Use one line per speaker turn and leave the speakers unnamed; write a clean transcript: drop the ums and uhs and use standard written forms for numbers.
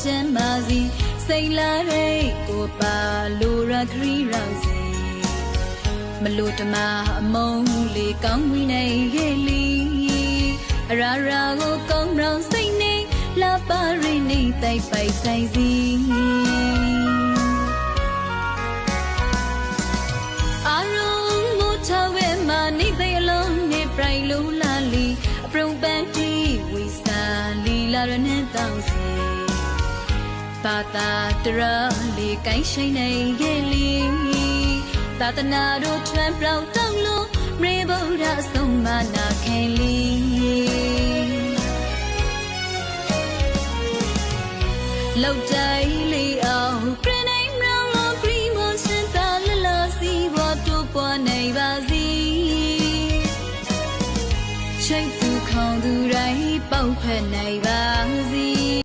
ချမ်းပါစီစိတ်လာတဲ့ကိုပါလိုရခရီးရောင်စီမလို့တမအမုံလေးကောင်းဝင်နေရဲ့လီအရာရာကိုကောင်းရောင်စိတ်နေလာပါရင်းနေတိုက်ပိုက်ဆိုင်စီအာရုံမို့ချဝဲမှာနေတဲ့လုံးနဲ့ပြိုင်လို့လာလီအပရုံပန်းတီဝီစာလီလာရနဲ့တောင်းစီပါတာတရာလေးကိုင်းရှိနေရဲ့လီသာသနာတို့ထွန်းပြောင်းတောင်းလို့ရေဗုဒ္ဓဆုံးမနာခင်လီလောက်တိုင်းလေးအောင်ပြနေမလို့ခရီးမရှင်တာလလစီဘတို့ပေါ်နေပါစီချိတ်သူခေါင်သူတိုင်းပေါက်ဖက်နေပါ